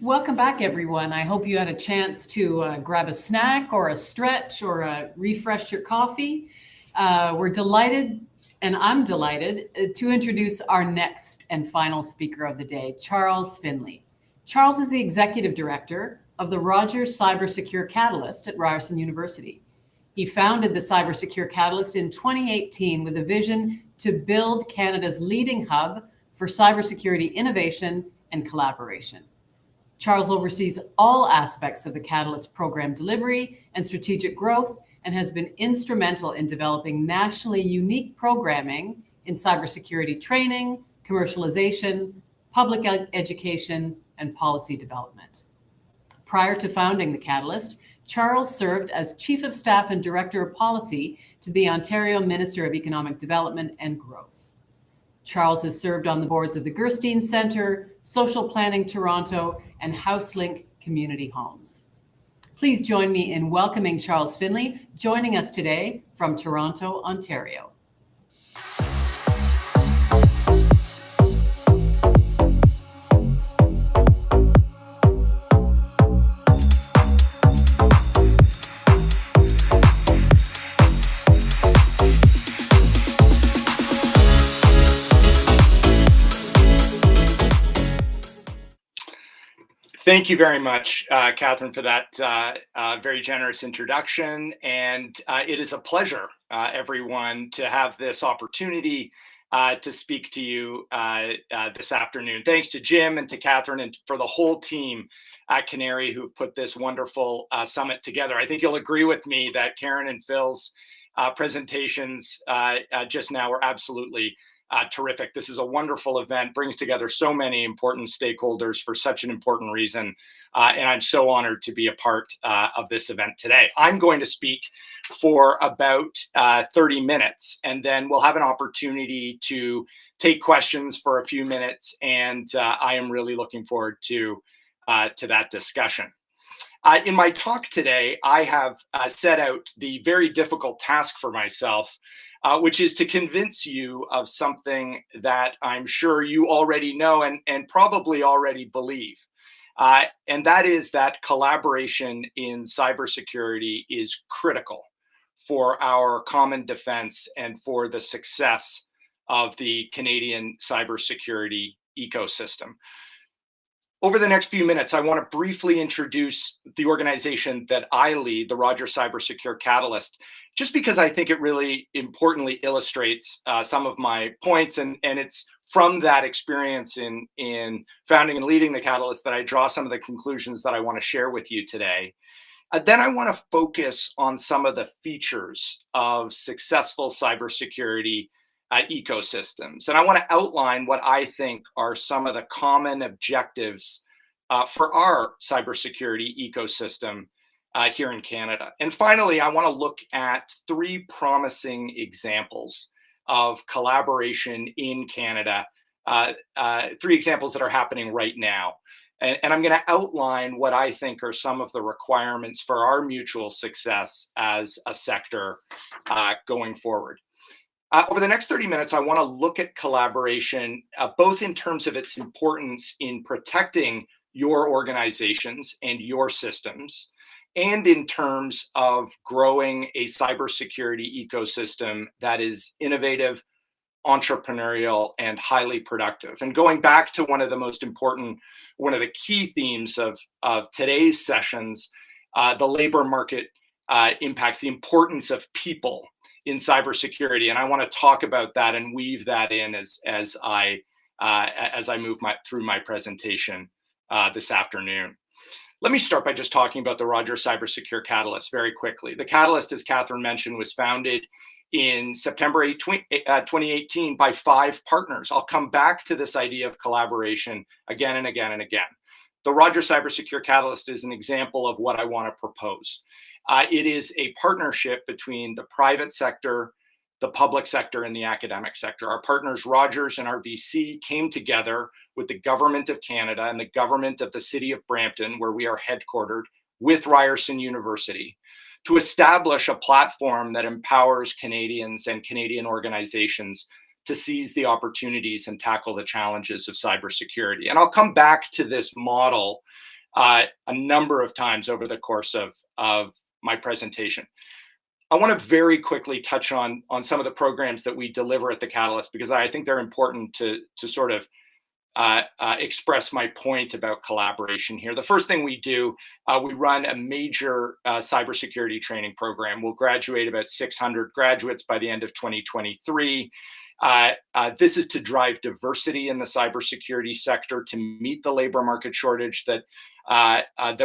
Welcome back, everyone. I hope you had a chance to grab a snack or a stretch or refresh your coffee. We're delighted, and I'm delighted, to introduce our next and final speaker of the day, Charles Finlay. Charles is the executive director of the Rogers Cybersecure Catalyst at Ryerson University. He founded the Cybersecure Catalyst in 2018 with a vision to build Canada's leading hub for cybersecurity innovation and collaboration. Charles oversees all aspects of the Catalyst program delivery and strategic growth and has been instrumental in developing nationally unique programming in cybersecurity training, commercialization, public education, and policy development. Prior to founding the Catalyst, Charles served as Chief of Staff and Director of Policy to the Ontario Minister of Economic Development and Growth. Charles has served on the boards of the Gerstein Centre, Social Planning Toronto, and HouseLink Community Homes. Please join me in welcoming Charles Finlay, joining us today from Toronto, Ontario. Thank you very much, Catherine, for that very generous introduction. And it is a pleasure, everyone, to have this opportunity to speak to you this afternoon. Thanks to Jim and to Catherine and for the whole team at CANARIE who've put this wonderful summit together. I think you'll agree with me that Karen and Phil's presentations just now were absolutely terrific. This is a wonderful event, brings together so many important stakeholders for such an important reason. And I'm so honored to be a part of this event today. I'm going to speak for about 30 minutes, and then we'll have an opportunity to take questions for a few minutes. And I am really looking forward to that discussion. In my talk today, I have set out the very difficult task for myself, which is to convince you of something that I'm sure you already know and probably already believe. And that is that collaboration in cybersecurity is critical for our common defense and for the success of the Canadian cybersecurity ecosystem. Over the next few minutes, I want to briefly introduce the organization that I lead, the Rogers Cybersecure Catalyst, just because I think it really importantly illustrates some of my points. And it's from that experience in founding and leading the Catalyst that I draw some of the conclusions that I want to share with you today. Then I want to focus on some of the features of successful cybersecurity ecosystems. And I want to outline what I think are some of the common objectives for our cybersecurity ecosystem here in Canada. And finally, I want to look at three promising examples of collaboration in Canada, three examples that are happening right now. And I'm going to outline what I think are some of the requirements for our mutual success as a sector going forward. Over the next 30 minutes, I want to look at collaboration, both in terms of its importance in protecting your organizations and your systems, and in terms of growing a cybersecurity ecosystem that is innovative, entrepreneurial, and highly productive. And going back to one of the key themes of today's sessions, the labor market impacts, the importance of people in cybersecurity, and I want to talk about that and weave that in as I move through my presentation this afternoon. Let me start by just talking about the Rogers Cybersecure Catalyst very quickly. The Catalyst, as Catherine mentioned, was founded in September 2018 by 5 partners. I'll come back to this idea of collaboration again and again and again. The Rogers Cybersecure Catalyst is an example of what I want to propose. It is a partnership between the private sector, the public sector, and the academic sector. Our partners, Rogers and RBC, came together with the Government of Canada and the Government of the City of Brampton, where we are headquartered, with Ryerson University, to establish a platform that empowers Canadians and Canadian organizations to seize the opportunities and tackle the challenges of cybersecurity. And I'll come back to this model a number of times over the course of my presentation. I want to very quickly touch on some of the programs that we deliver at the Catalyst, because I think they're important to sort of express my point about collaboration here. The first thing we do, we run a major cybersecurity training program. We'll graduate about 600 graduates by the end of 2023. This is to drive diversity in the cybersecurity sector, to meet the labor market shortage that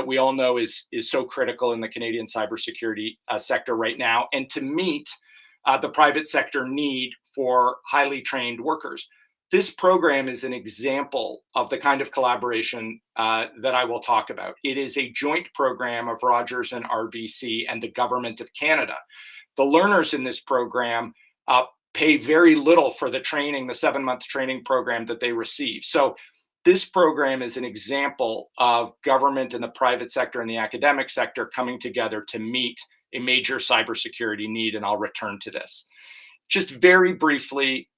we all know is so critical in the Canadian cybersecurity sector right now, and to meet the private sector need for highly trained workers. This program is an example of the kind of collaboration that I will talk about. It is a joint program of Rogers and RBC and the Government of Canada. The learners in this program pay very little for the training, the 7-month training program that they receive. So this program is an example of government and the private sector and the academic sector coming together to meet a major cybersecurity need, and I'll return to this. Just very briefly,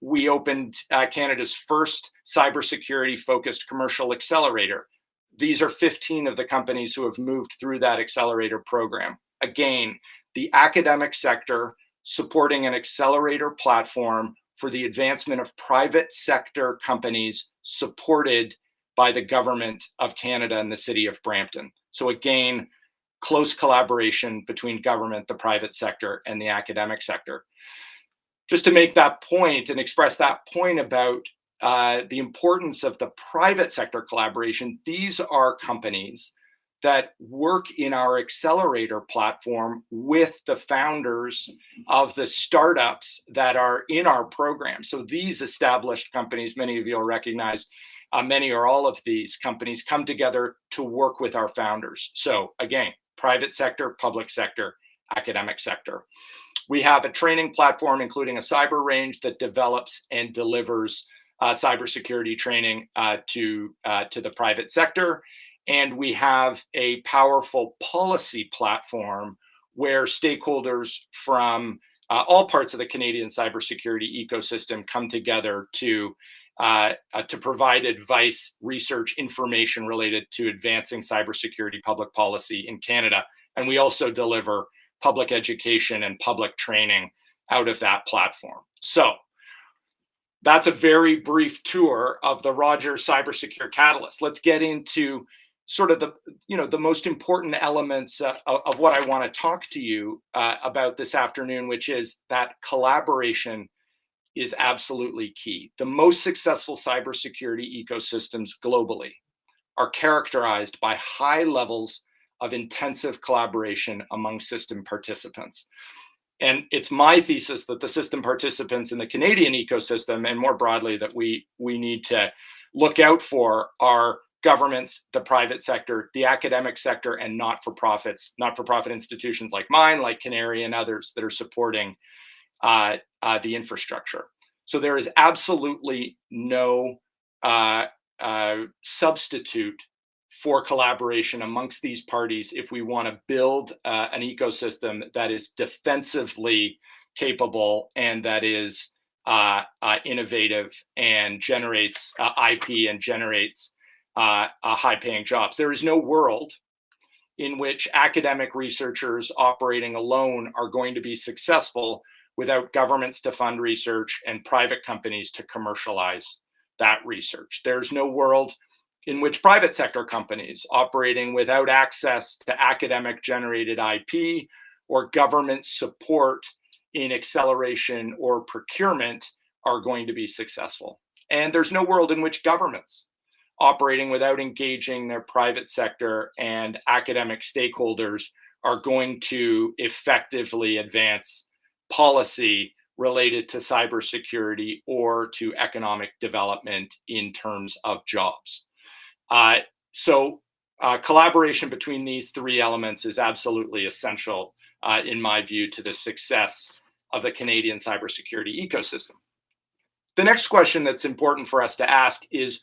we opened Canada's first cybersecurity-focused commercial accelerator. These are 15 of the companies who have moved through that accelerator program. Again, the academic sector supporting an accelerator platform for the advancement of private sector companies supported by the Government of Canada and the City of Brampton. So again, close collaboration between government, the private sector, and the academic sector. Just to make that point and express that point about the importance of the private sector collaboration, these are companies that work in our accelerator platform with the founders of the startups that are in our program. So these established companies, many of you will recognize, many or all of these companies come together to work with our founders. So again, private sector, public sector, academic sector. We have a training platform, including a cyber range that develops and delivers cybersecurity training to the private sector. And we have a powerful policy platform where stakeholders from all parts of the Canadian cybersecurity ecosystem come together to provide advice, research, information related to advancing cybersecurity public policy in Canada. And we also deliver public education and public training out of that platform. So that's a very brief tour of the Rogers Cybersecure Catalyst. Let's get into sort of the most important elements of what I want to talk to you about this afternoon, which is that collaboration is absolutely key. The most successful cybersecurity ecosystems globally are characterized by high levels of intensive collaboration among system participants. And it's my thesis that the system participants in the Canadian ecosystem, and more broadly that we need to look out for, are governments, the private sector, the academic sector, and not-for-profit institutions like mine, like CANARIE and others that are supporting the infrastructure. So there is absolutely no substitute for collaboration amongst these parties if we want to build an ecosystem that is defensively capable and that is innovative and generates IP and generates high-paying jobs. There is no world in which academic researchers operating alone are going to be successful without governments to fund research and private companies to commercialize that research. There's no world in which private sector companies operating without access to academic generated IP or government support in acceleration or procurement are going to be successful. And there's no world in which governments operating without engaging their private sector and academic stakeholders are going to effectively advance policy related to cybersecurity or to economic development in terms of jobs. So collaboration between these three elements is absolutely essential, in my view, to the success of the Canadian cybersecurity ecosystem. The next question that's important for us to ask is,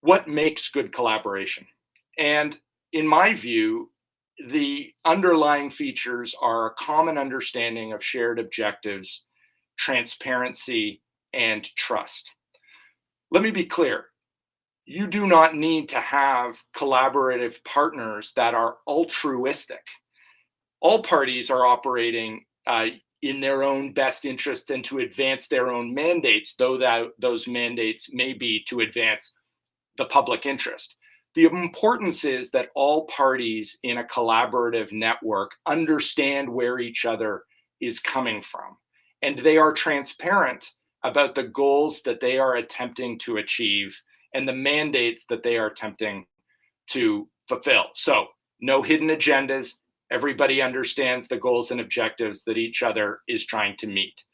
what makes good collaboration? And in my view, the underlying features are a common understanding of shared objectives, transparency, and trust. Let me be clear. You do not need to have collaborative partners that are altruistic. All parties are operating in their own best interests and to advance their own mandates, though those mandates may be to advance the public interest. The importance is that all parties in a collaborative network understand where each other is coming from, and they are transparent about the goals that they are attempting to achieve and the mandates that they are attempting to fulfill. So no hidden agendas. Everybody understands the goals and objectives that each other is trying to meet.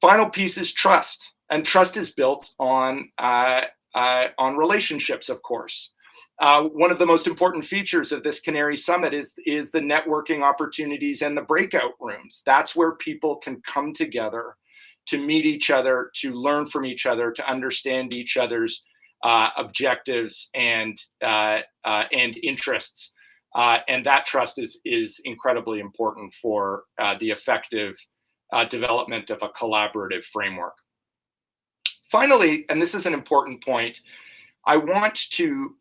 Final piece is trust, and trust is built on relationships, of course. One of the most important features of this CANARIE Summit is the networking opportunities and the breakout rooms. That's where people can come together to meet each other, to learn from each other, to understand each other's objectives and interests. And that trust is incredibly important for the effective development of a collaborative framework. Finally, and this is an important point, I want to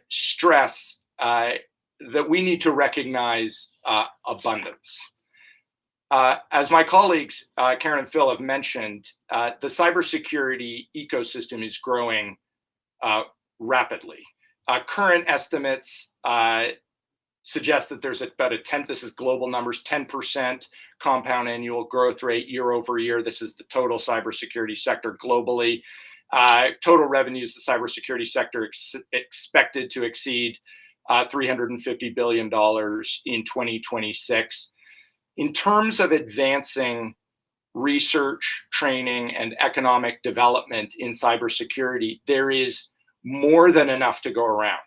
stress that we need to recognize abundance. As my colleagues, Karen and Phil, have mentioned, the cybersecurity ecosystem is growing rapidly. Current estimates suggest that there's about this is global numbers, 10% compound annual growth rate year over year. This is the total cybersecurity sector globally. Total revenues, the cybersecurity sector expected to exceed $350 billion in 2026. In terms of advancing research, training, and economic development in cybersecurity, there is more than enough to go around.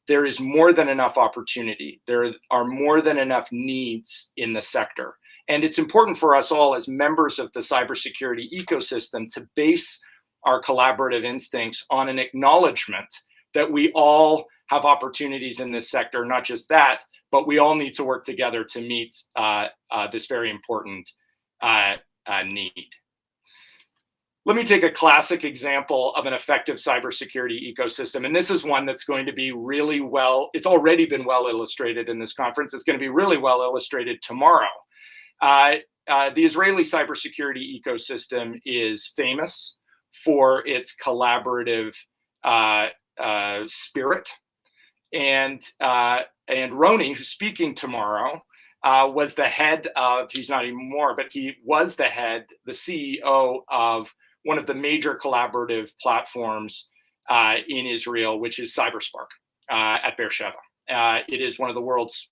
There is more than enough opportunity. There are more than enough needs in the sector. And it's important for us all as members of the cybersecurity ecosystem to base our collaborative instincts on an acknowledgement that we all have opportunities in this sector, not just that, but we all need to work together to meet this very important need. Let me take a classic example of an effective cybersecurity ecosystem. And this is one that's going to be really it's already been well illustrated in this conference. It's going to be really well illustrated tomorrow. The Israeli cybersecurity ecosystem is famous for its collaborative spirit. And Roni, who's speaking tomorrow, was the head of, he's not anymore, but he was the CEO of one of the major collaborative platforms in Israel, which is Cyberspark at Beersheba. It is one of the world's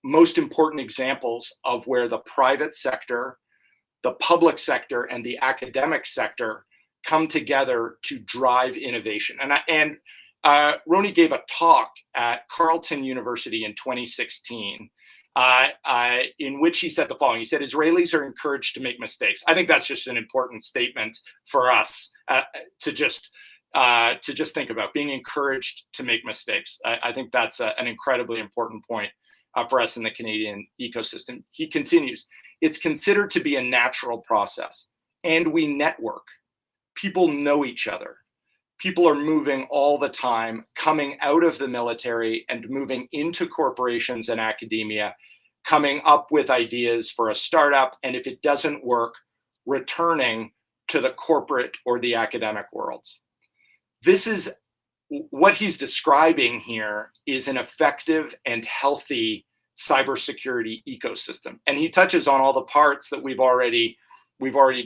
most important examples of where the private sector, the public sector, and the academic sector come together to drive innovation. And Roni gave a talk at Carleton University in 2016 in which he said the following. He said, Israelis are encouraged to make mistakes. I think that's just an important statement for us to just think about, being encouraged to make mistakes. I think that's an incredibly important point for us in the Canadian ecosystem. He continues, it's considered to be a natural process, and we network. People know each other. People are moving all the time, coming out of the military and moving into corporations and academia, coming up with ideas for a startup, and if it doesn't work, returning to the corporate or the academic worlds. This is what he's describing here, is an effective and healthy cybersecurity ecosystem. And he touches on all the parts that we've already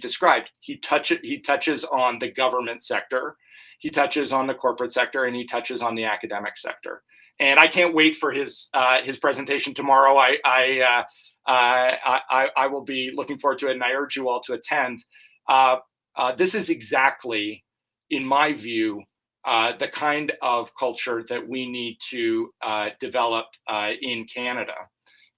described. He touches on the government sector, he touches on the corporate sector, and he touches on the academic sector. And I can't wait for his presentation tomorrow. I will be looking forward to it, and I urge you all to attend. This is exactly, in my view, the kind of culture that we need to develop in Canada.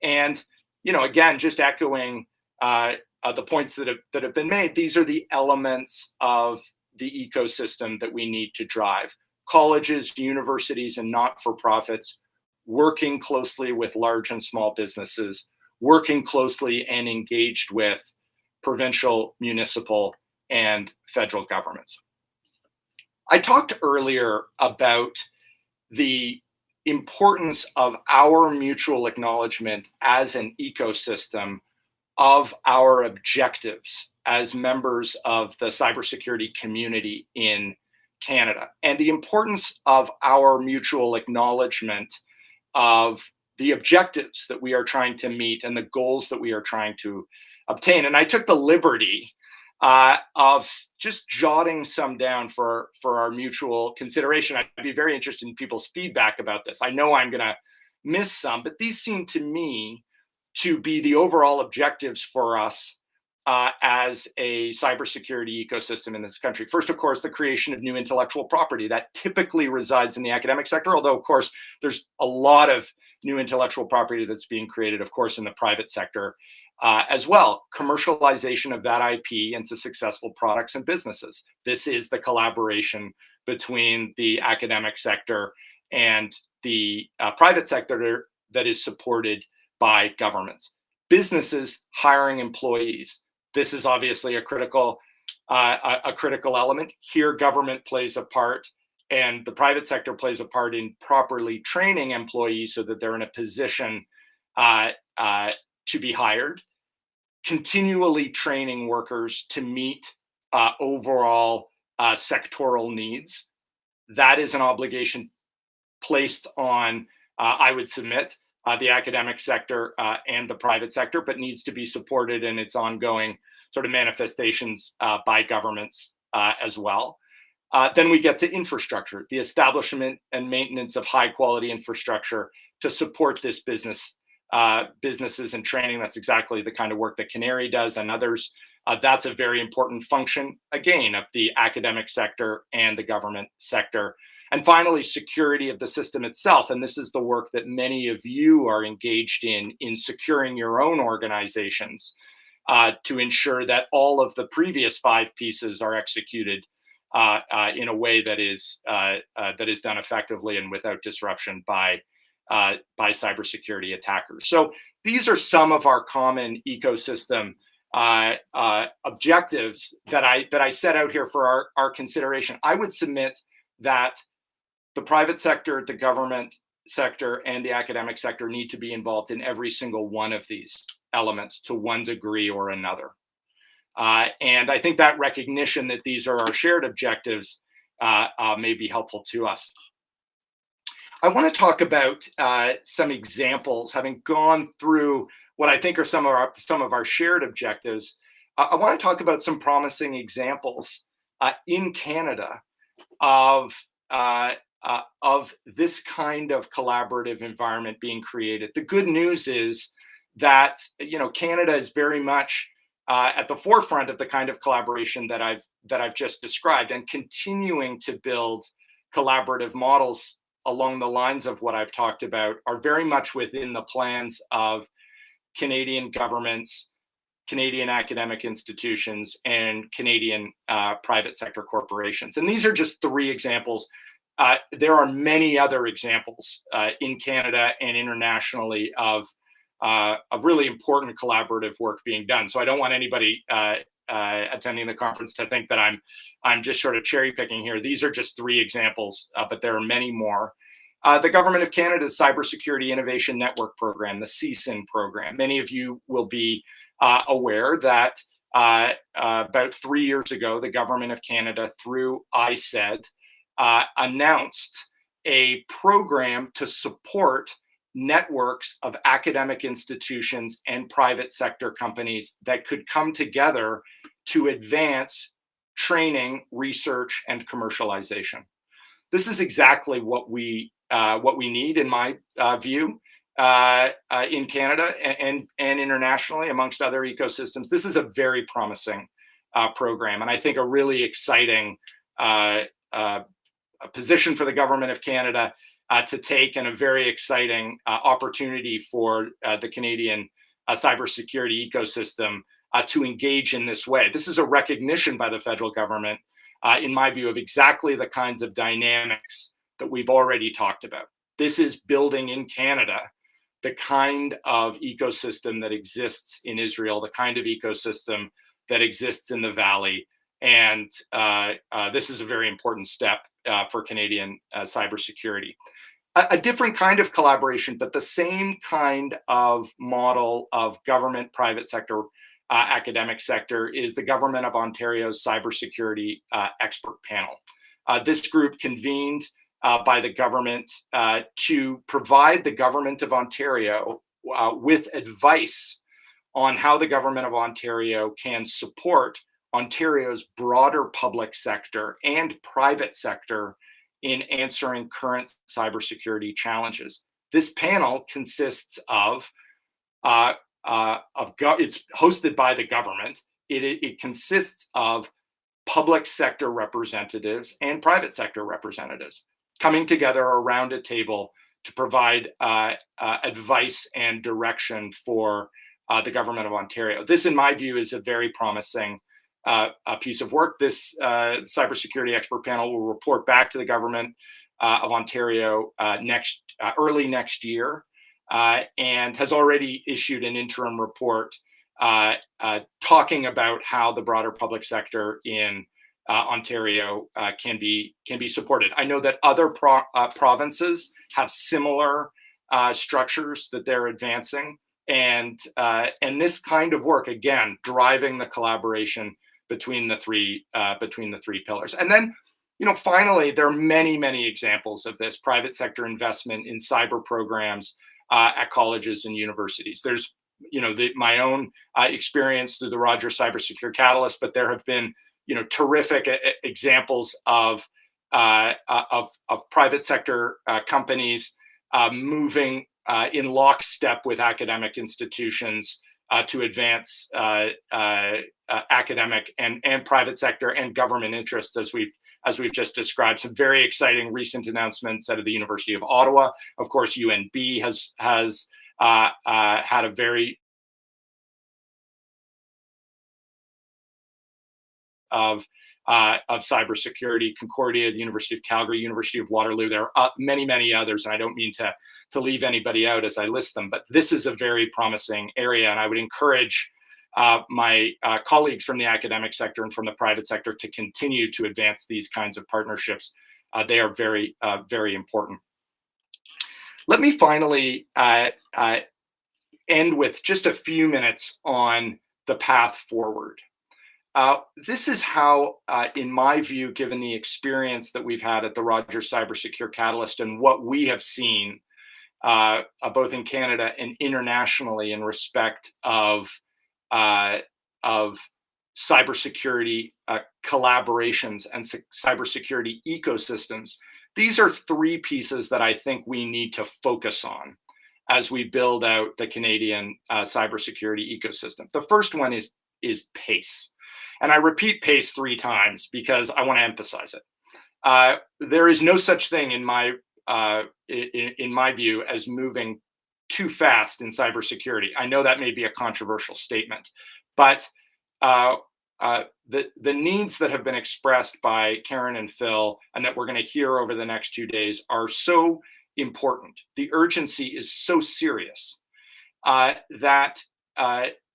And again, just echoing the points that have been made, these are the elements of the ecosystem that we need to drive. Colleges, universities, and not-for-profits working closely with large and small businesses, working closely and engaged with provincial, municipal, and federal governments. I talked earlier about the importance of our mutual acknowledgement as an ecosystem of our objectives as members of the cybersecurity community in Canada, and the importance of our mutual acknowledgement of the objectives that we are trying to meet and the goals that we are trying to obtain. And I took the liberty of just jotting some down for our mutual consideration. I'd be very interested in people's feedback about this. I know I'm going to miss some, but these seem to me to be the overall objectives for us as a cybersecurity ecosystem in this country. First, of course, the creation of new intellectual property that typically resides in the academic sector, although, of course, there's a lot of new intellectual property that's being created, of course, in the private sector as well. Commercialization of that IP into successful products and businesses. This is the collaboration between the academic sector and the private sector that is supported by governments. Businesses hiring employees. This is obviously a critical element. Here, government plays a part, and the private sector plays a part in properly training employees so that they're in a position to be hired. Continually training workers to meet overall sectoral needs. That is an obligation placed on, I would submit, the academic sector and the private sector, but needs to be supported in its ongoing sort of manifestations by governments as well. Then we get to infrastructure, the establishment and maintenance of high quality infrastructure to support this businesses and training. That's exactly the kind of work that CANARIE does and others. That's a very important function, again, of the academic sector and the government sector. And finally, security of the system itself. And this is the work that many of you are engaged in securing your own organizations to ensure that all of the previous 5 pieces are executed in a way that is done effectively and without disruption by cybersecurity attackers. So these are some of our common ecosystem objectives that I set out here for our consideration. I would submit that the private sector, the government sector, and the academic sector need to be involved in every single one of these elements to one degree or another. And I think that recognition that these are our shared objectives may be helpful to us. I want to talk about some examples, having gone through what I think are some of our shared objectives. I want to talk about some promising examples in Canada of this kind of collaborative environment being created. The good news is that Canada is very much at the forefront of the kind of collaboration that I've just described, and continuing to build collaborative models along the lines of what I've talked about are very much within the plans of Canadian governments, Canadian academic institutions, and Canadian private sector corporations. And these are just 3 examples. There are many other examples in Canada and internationally of really important collaborative work being done. So I don't want anybody attending the conference to think that I'm just sort of cherry picking here. These are just 3 examples, but there are many more. The Government of Canada's Cybersecurity Innovation Network program, the CSIN program. Many of you will be aware that about 3 years ago, the Government of Canada, through ICED, announced a program to support networks of academic institutions and private sector companies that could come together to advance training, research, and commercialization. This is exactly what we need, in my view, in Canada and internationally, amongst other ecosystems. This is a very promising program, and I think a really exciting position for the Government of Canada to take, and a very exciting opportunity for the Canadian cybersecurity ecosystem to engage in this way. This is a recognition by the federal government, in my view, of exactly the kinds of dynamics that we've already talked about. This is building in Canada the kind of ecosystem that exists in Israel, the kind of ecosystem that exists in the Valley. And this is a very important step for Canadian cybersecurity. A different kind of collaboration, but the same kind of model of government, private sector, academic sector is the Government of Ontario's Cybersecurity Expert Panel. This group convened by the government to provide the Government of Ontario with advice on how the Government of Ontario can support Ontario's broader public sector and private sector in answering current cybersecurity challenges. This panel consists of it's hosted by the government. It consists of public sector representatives and private sector representatives coming together around a table to provide advice and direction for the Government of Ontario. This, in my view, is a very promising piece of work. This cybersecurity expert panel will report back to the Government of Ontario early next year, and has already issued an interim report talking about how the broader public sector in Ontario can be supported. I know that other provinces have similar structures that they're advancing, and this kind of work, again, driving the collaboration between the three pillars. And then, finally, there are many examples of this private sector investment in cyber programs at colleges and universities. There's my own experience through the Rogers Cybersecurity Catalyst, but there have been terrific examples of private sector companies moving in lockstep with academic institutions to advance academic and private sector and government interests, as we've just described. Some very exciting recent announcements out of the University of Ottawa. Of course, UNB has had a very of cybersecurity. Concordia, the University of Calgary, University of Waterloo. There are many others, and I don't mean to leave anybody out as I list them, but this is a very promising area, and I would encourage my colleagues from the academic sector and from the private sector to continue to advance these kinds of partnerships. They are very important. Let me finally end with just a few minutes on the path forward. This is how, in my view, given the experience that we've had at the Rogers Cybersecurity Catalyst and what we have seen both in Canada and internationally in respect of cybersecurity collaborations and cybersecurity ecosystems, these are three pieces that I think we need to focus on as we build out the Canadian cybersecurity ecosystem. The first one is pace. And I repeat pace 3 times because I want to emphasize it. There is no such thing in my view as moving too fast in cybersecurity. I know that may be a controversial statement, but the needs that have been expressed by Karen and Phil and that we're going to hear over the next 2 days are so important. The urgency is so serious that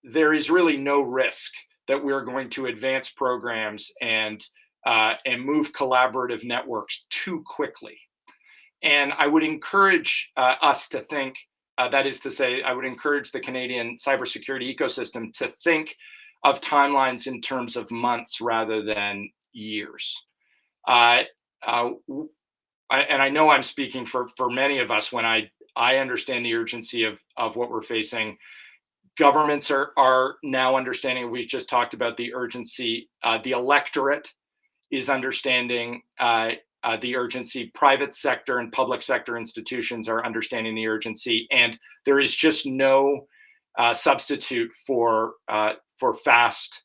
there is really no risk that we're going to advance programs and move collaborative networks too quickly. And I would encourage us to think, that is to say, I would encourage the Canadian cybersecurity ecosystem to think of timelines in terms of months rather than years. And I know I'm speaking for many of us when I understand the urgency of what we're facing. Governments are now understanding, we've just talked about the urgency. The electorate is understanding the urgency. Private sector and public sector institutions are understanding the urgency. And there is just no substitute for fast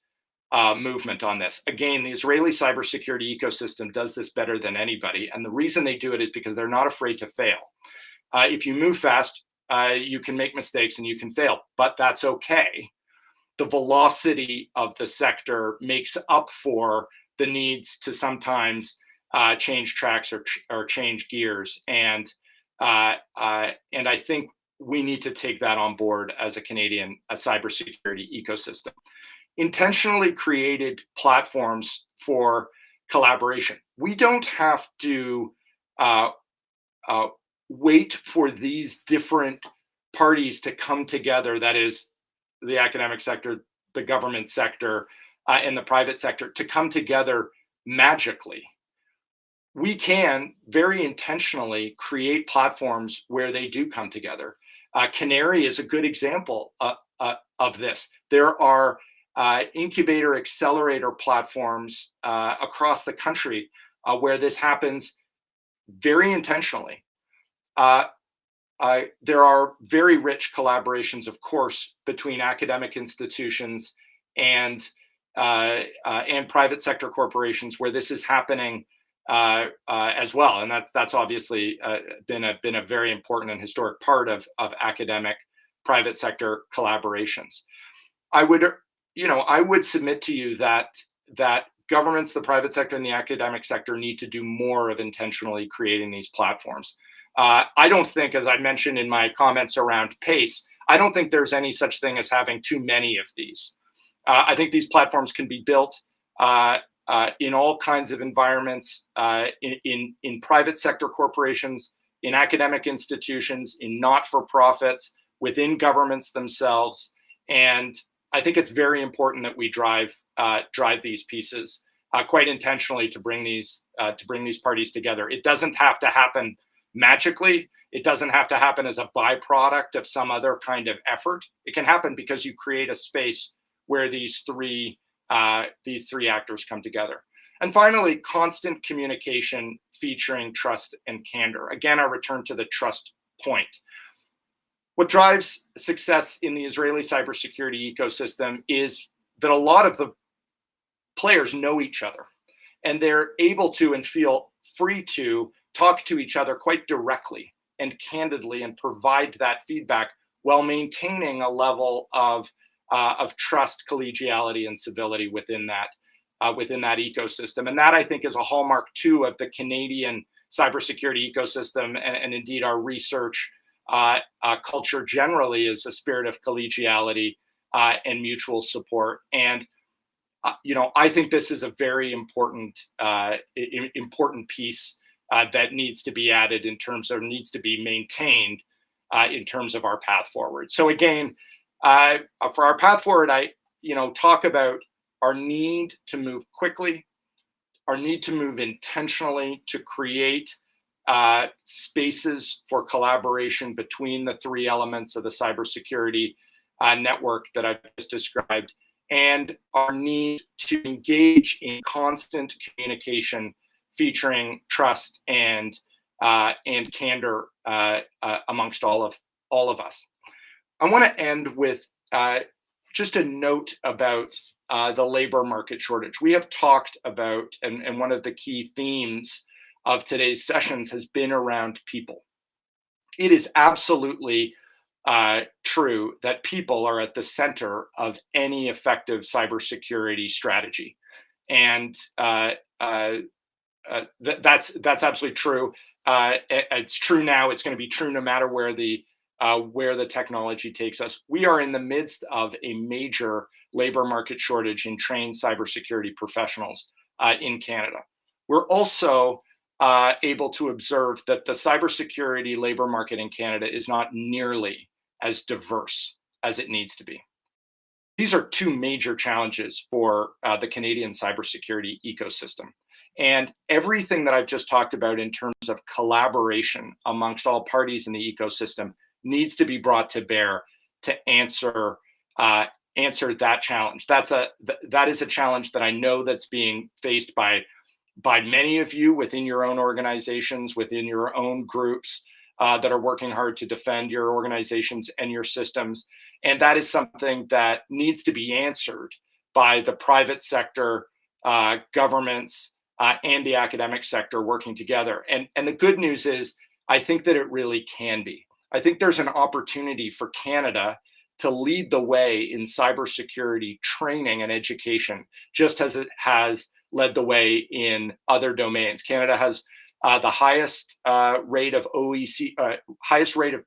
movement on this. Again, the Israeli cybersecurity ecosystem does this better than anybody. And the reason they do it is because they're not afraid to fail. If you move fast, you can make mistakes and you can fail, but that's okay. The velocity of the sector makes up for the needs to sometimes change tracks or change gears. And I think we need to take that on board as a Canadian cybersecurity ecosystem. intentionally created platforms for collaboration. We don't have to wait for these different parties to come together, that is the academic sector, the government sector, and the private sector, to come together magically. We can very intentionally create platforms where they do come together. CANARIE is a good example of this. There are incubator accelerator platforms across the country where this happens very intentionally. There are very rich collaborations, of course, between academic institutions and private sector corporations where this is happening as well, and that's obviously been a very important and historic part of academic private sector collaborations. I would submit to you that governments, the private sector, and the academic sector need to do more of intentionally creating these platforms. I don't think, as I mentioned in my comments around pace, I don't think there's any such thing as having too many of these. I think these platforms can be built in all kinds of environments, in private sector corporations, in academic institutions, in not-for-profits, within governments themselves. And I think it's very important that we drive these pieces quite intentionally to bring these parties together. It doesn't have to happen magically. It doesn't have to happen as a byproduct of some other kind of effort. It can happen because you create a space where these three actors come together. And finally, constant communication featuring trust and candor. Again, I return to the trust point. What drives success in the Israeli cybersecurity ecosystem is that a lot of the players know each other, and they're able to and feel free to talk to each other quite directly and candidly and provide that feedback while maintaining a level of trust, collegiality, and civility within that ecosystem. And that, I think, is a hallmark too of the Canadian cybersecurity ecosystem, and indeed our research culture generally, is a spirit of collegiality and mutual support. And I think this is a very important piece that needs to be added needs to be maintained in terms of our path forward. So again, for our path forward, I talk about our need to move quickly, our need to move intentionally to create spaces for collaboration between the three elements of the cybersecurity network that I've just described, and our need to engage in constant communication featuring trust and candor amongst all of us. I want to end with just a note about the labor market shortage. We have talked about, and one of the key themes of today's sessions has been around people. It is absolutely true that people are at the center of any effective cybersecurity strategy, and that's absolutely true. It's true now. It's going to be true no matter where the technology takes us. We are in the midst of a major labor market shortage in trained cybersecurity professionals in Canada. We're also able to observe that the cybersecurity labor market in Canada is not nearly as diverse as it needs to be. These are two major challenges for the Canadian cybersecurity ecosystem. And everything that I've just talked about in terms of collaboration amongst all parties in the ecosystem needs to be brought to bear to answer that challenge. That is a challenge that I know that's being faced by many of you within your own organizations, within your own groups that are working hard to defend your organizations and your systems. And that is something that needs to be answered by the private sector, governments, and the academic sector working together. And the good news is, I think that it really can be. I think there's an opportunity for Canada to lead the way in cybersecurity training and education, just as it has led the way in other domains. Canada has the highest rate of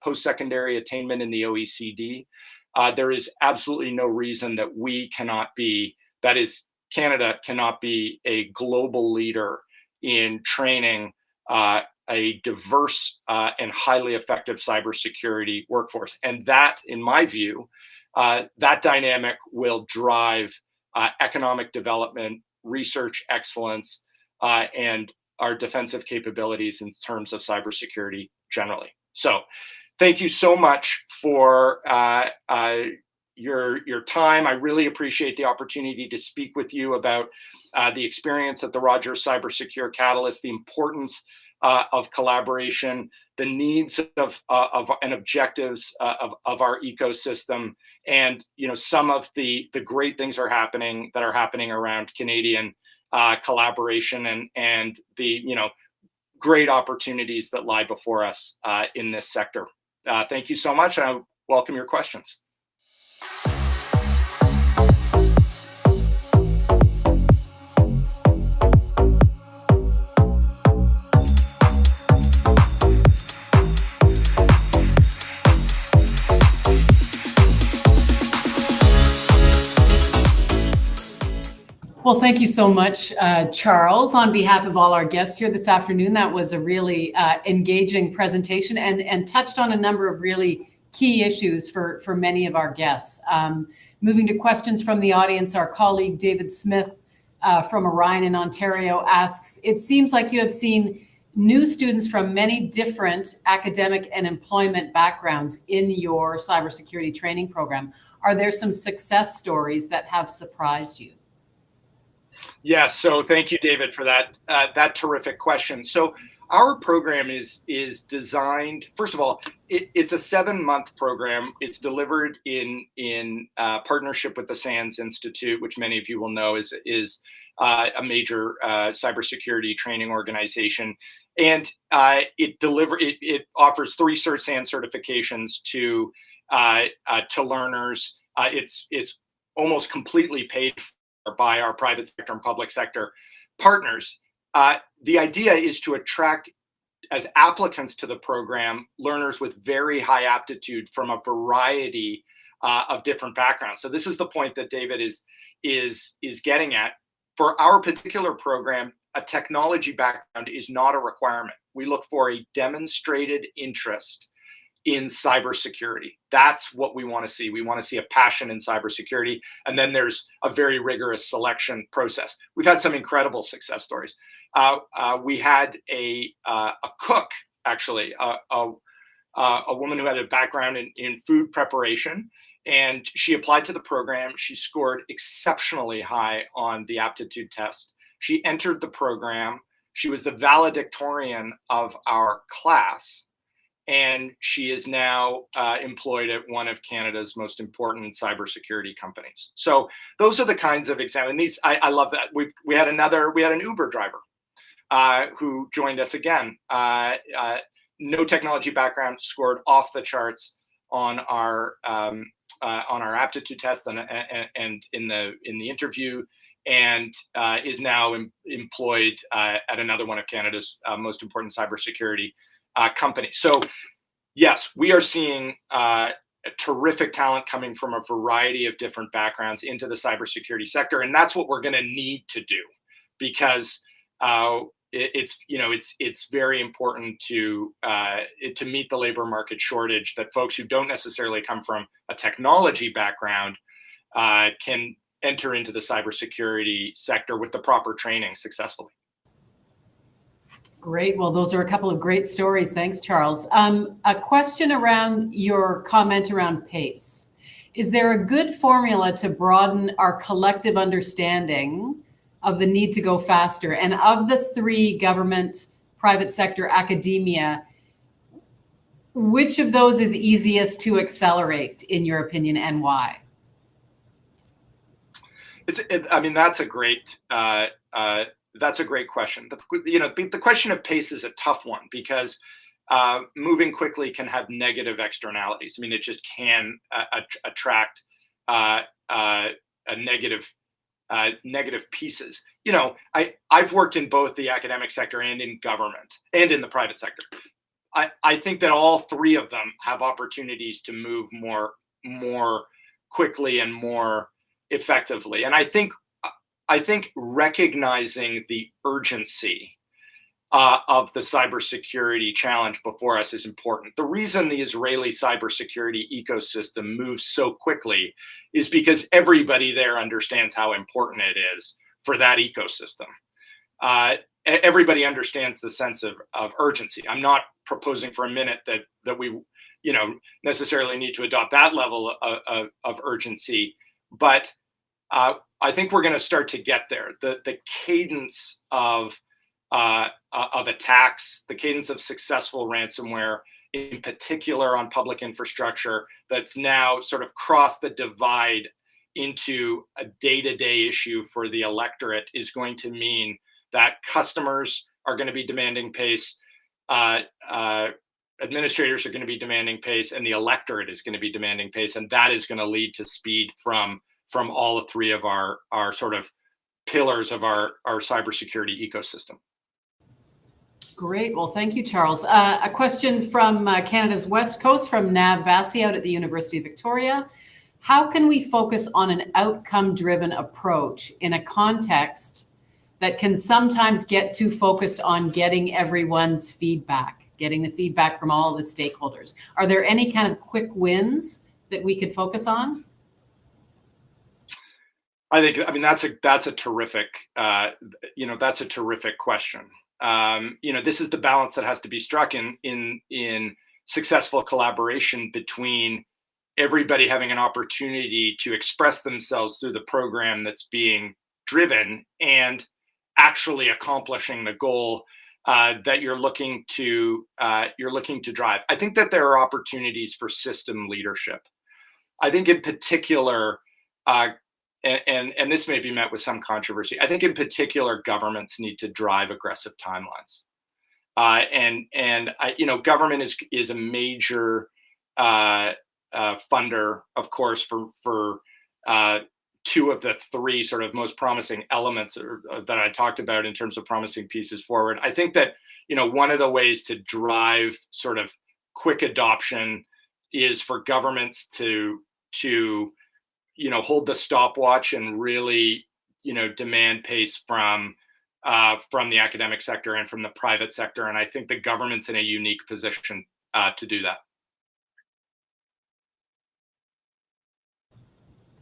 post-secondary attainment in the OECD. there is absolutely no reason that Canada cannot be a global leader in training a diverse and highly effective cybersecurity workforce. And that, in my view, that dynamic will drive economic development, research excellence, and our defensive capabilities in terms of cybersecurity generally. So thank you so much for your time. I really appreciate the opportunity to speak with you about the experience at the Rogers Cybersecure Catalyst, the importance of collaboration, the needs of and objectives of our ecosystem, and some of the great things that are happening around Canadian collaboration, and the great opportunities that lie before us in this sector. Thank you so much, and I welcome your questions. Well, thank you so much, Charles. On behalf of all our guests here this afternoon, that was a really engaging presentation and touched on a number of really key issues for many of our guests. Moving to questions from the audience, our colleague David Smith from Orion in Ontario asks, it seems like you have seen new students from many different academic and employment backgrounds in your cybersecurity training program. Are there some success stories that have surprised you? Yes, so thank you, David, for that terrific question. So our program is designed. First of all, it's a 7-month program. It's delivered in partnership with the SANS Institute, which many of you will know is a major cybersecurity training organization, and it offers 3 SANS certifications to learners. It's almost completely paid for by our private sector and public sector partners. The idea is to attract, as applicants to the program, learners with very high aptitude from a variety of different backgrounds. So this is the point that David is getting at. For our particular program, a technology background is not a requirement. We look for a demonstrated interest in cybersecurity. That's what we want to see. We want to see a passion in cybersecurity, and then there's a very rigorous selection process. We've had some incredible success stories. We had a cook, actually, a woman who had a background in food preparation, and she applied to the program. She scored exceptionally high on the aptitude test. She entered the program. She was the valedictorian of our class, and she is now employed at one of Canada's most important cybersecurity companies. So those are the kinds of examples. And these, I love that. We had an Uber driver who joined us again. No technology background, scored off the charts on our aptitude test and in the interview, and is now employed at another one of Canada's most important cybersecurity company. So yes, we are seeing a terrific talent coming from a variety of different backgrounds into the cybersecurity sector, and that's what we're going to need to do, because it's very important to meet the labor market shortage, that folks who don't necessarily come from a technology background can enter into the cybersecurity sector with the proper training successfully. Great. Well, those are a couple of great stories. Thanks, Charles. A question around your comment around pace. Is there a good formula to broaden our collective understanding of the need to go faster? And of the 3, government, private sector, academia, which of those is easiest to accelerate, in your opinion, and why? That's a great question. The question of pace is a tough one, because moving quickly can have negative externalities. I mean, it just can attract negative pieces. I've worked in both the academic sector and in government and in the private sector. I think that all 3 of them have opportunities to move more more quickly and more effectively. And I think recognizing the urgency of the cybersecurity challenge before us is important. The reason the Israeli cybersecurity ecosystem moves so quickly is because everybody there understands how important it is for that ecosystem. Everybody understands the sense of urgency. I'm not proposing for a minute that we, necessarily need to adopt that level of urgency, but I think we're going to start to get there. The cadence of attacks, the cadence of successful ransomware, in particular on public infrastructure, that's now sort of crossed the divide into a day-to-day issue for the electorate, is going to mean that customers are going to be demanding pace, administrators are going to be demanding pace, and the electorate is going to be demanding pace, and that is going to lead to speed from all three of our sort of pillars of our cybersecurity ecosystem. Great. Well, thank you, Charles. A question from Canada's West Coast, from Nav Bassi out at the University of Victoria. How can we focus on an outcome-driven approach in a context that can sometimes get too focused on getting everyone's feedback, getting the feedback from all the stakeholders? Are there any kind of quick wins that we could focus on? I mean, that's a terrific, that's a terrific question. This is the balance that has to be struck in successful collaboration between everybody having an opportunity to express themselves through the program that's being driven and actually accomplishing the goal that you're looking to drive. I think that there are opportunities for system leadership. I think in particular, and this may be met with some controversy, I think in particular governments need to drive aggressive timelines. Government is a major funder, of course, for two of the three sort of most promising elements that I talked about in terms of promising pieces forward. I think that, one of the ways to drive sort of quick adoption is for governments to hold the stopwatch and really, demand pace from the academic sector and from the private sector. And I think the government's in a unique position to do that.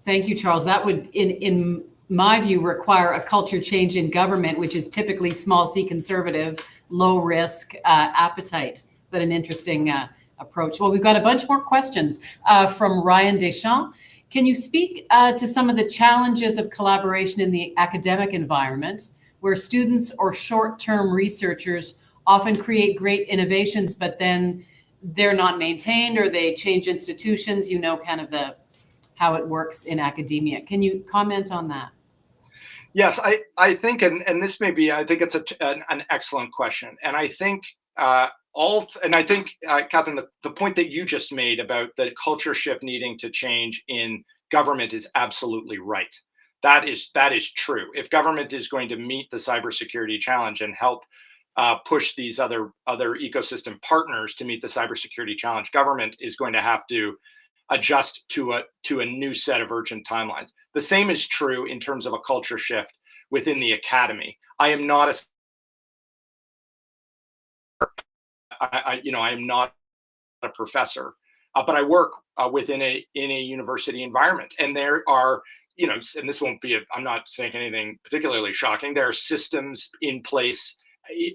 Thank you, Charles. That would, in my view, require a culture change in government, which is typically small c conservative, low risk appetite, but an interesting approach. Well, we've got a bunch more questions from Ryan Deschamps. Can you speak to some of the challenges of collaboration in the academic environment, where students or short-term researchers often create great innovations, but then they're not maintained, or they change institutions, kind of how it works in academia? Can you comment on that? Yes, I think, and this may be, I think it's an excellent question. And I think, Catherine, the point that you just made about the culture shift needing to change in government is absolutely right. That is true. If government is going to meet the cybersecurity challenge and help push these other ecosystem partners to meet the cybersecurity challenge, government is going to have to adjust to a new set of urgent timelines. The same is true in terms of a culture shift within the academy. I am not I am not a professor, but I work within a university environment, and there are, and this won't be I'm not saying anything particularly shocking. There are systems in place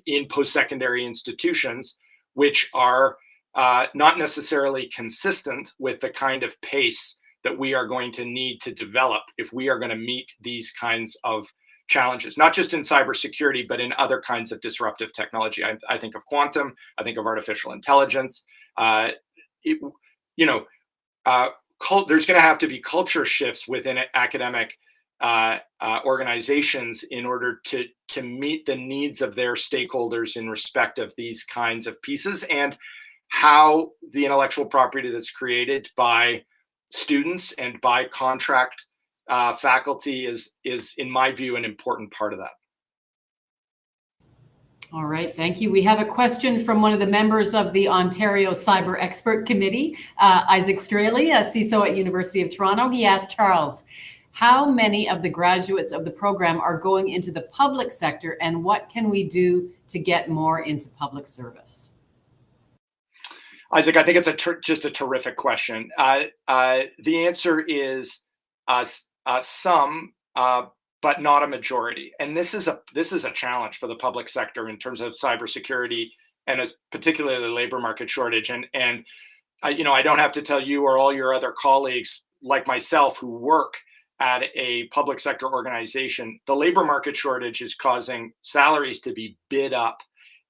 in post-secondary institutions which are not necessarily consistent with the kind of pace that we are going to need to develop if we are going to meet these kinds of challenges, not just in cybersecurity, but in other kinds of disruptive technology. I think of quantum, I think of artificial intelligence. There's going to have to be culture shifts within academic organizations in order to meet the needs of their stakeholders in respect of these kinds of pieces, and how the intellectual property that's created by students and by contract faculty is, in my view, an important part of that. All right, thank you. We have a question from one of the members of the Ontario Cyber Expert Committee, Isaac Straley, a CISO at University of Toronto. He asked Charles, how many of the graduates of the program are going into the public sector, and what can we do to get more into public service? Isaac, I think it's just a terrific question. The answer is some, but not a majority. And this is a challenge for the public sector in terms of cybersecurity and particularly the labor market shortage. And I don't have to tell you or all your other colleagues like myself who work at a public sector organization, the labor market shortage is causing salaries to be bid up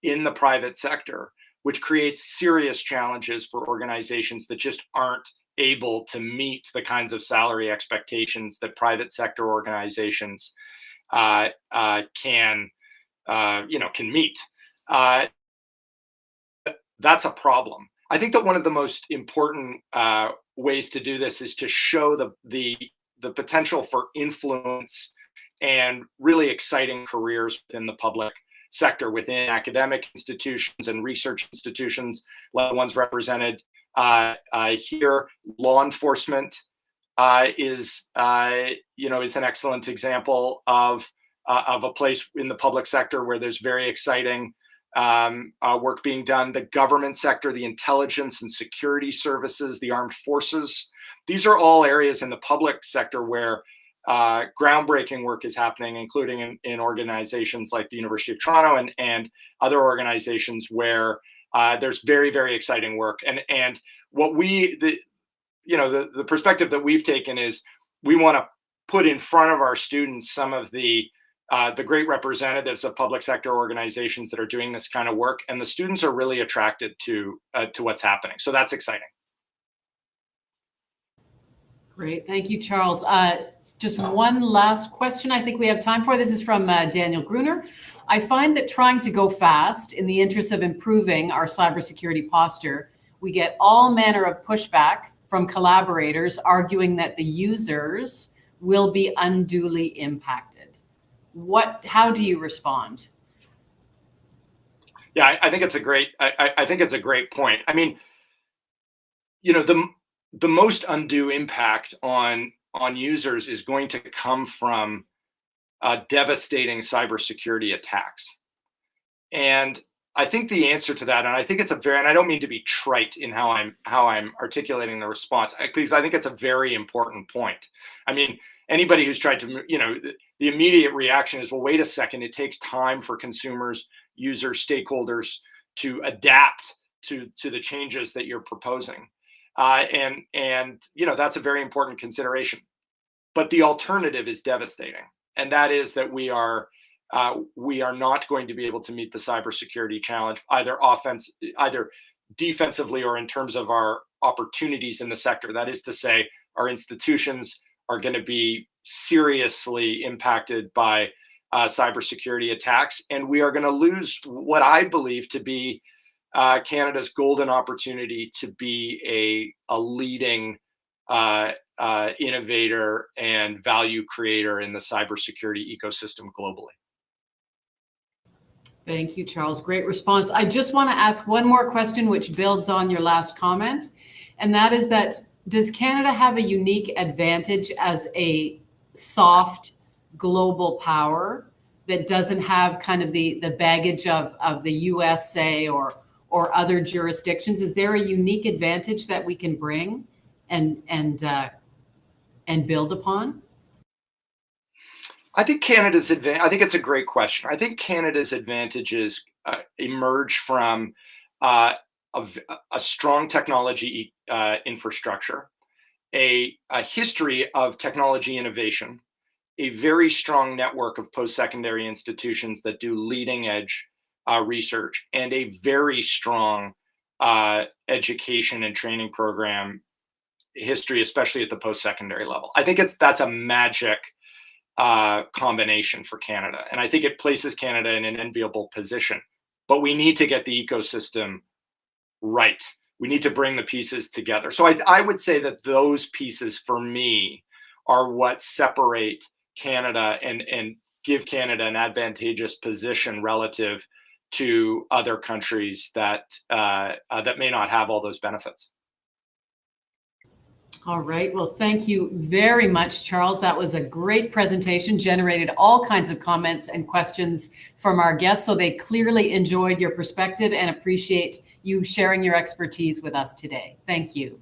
in the private sector, which creates serious challenges for organizations that just aren't able to meet the kinds of salary expectations that private sector organizations can meet. That's a problem. I think that one of the most important ways to do this is to show the potential for influence and really exciting careers within the public sector, within academic institutions and research institutions like the ones represented here. Law enforcement is an excellent example of a place in the public sector where there's very exciting work being done. The government sector, the intelligence and security services, the armed forces. These are all areas in the public sector where groundbreaking work is happening, including in organizations like the University of Toronto and other organizations where there's very, very exciting work. And what the perspective that we've taken is we want to put in front of our students some of the great representatives of public sector organizations that are doing this kind of work, and the students are really attracted to what's happening. So that's exciting. Great, thank you, Charles. Just one last question I think we have time for. This is from Daniel Gruner. I find that trying to go fast in the interest of improving our cybersecurity posture, we get all manner of pushback from collaborators arguing that the users will be unduly impacted. How do you respond? Yeah, I think it's a great. I think it's a great point. I mean, the most undue impact on users is going to come from devastating cybersecurity attacks. And I think the answer to that, and I think it's and I don't mean to be trite in how I'm articulating the response, because I think it's a very important point. I mean, anybody who's tried to, the immediate reaction is, well, wait a second, it takes time for consumers, users, stakeholders to adapt to the changes that you're proposing. And that's a very important consideration. But the alternative is devastating. And that is that we are not going to be able to meet the cybersecurity challenge, either defensively or in terms of our opportunities in the sector. That is to say, our institutions are going to be seriously impacted by cybersecurity attacks, and we are going to lose what I believe to be Canada's golden opportunity to be a leading innovator and value creator in the cybersecurity ecosystem globally. Thank you, Charles. Great response. I just want to ask one more question, which builds on your last comment, and that is that does Canada have a unique advantage as a soft global power that doesn't have kind of the baggage of the USA or other jurisdictions? Is there a unique advantage that we can bring and build upon? I think I think it's a great question. I think Canada's advantages emerge from a strong technology infrastructure, a history of technology innovation, a very strong network of post-secondary institutions that do leading edge research, and a very strong education and training program history, especially at the post-secondary level. I think that's a magic combination for Canada. And I think it places Canada in an enviable position. But we need to get the ecosystem right. We need to bring the pieces together. So I would say that those pieces, for me, are what separate Canada and give Canada an advantageous position relative to other countries that that may not have all those benefits. All right. Well, thank you very much, Charles. That was a great presentation, generated all kinds of comments and questions from our guests. So they clearly enjoyed your perspective and appreciate you sharing your expertise with us today. Thank you.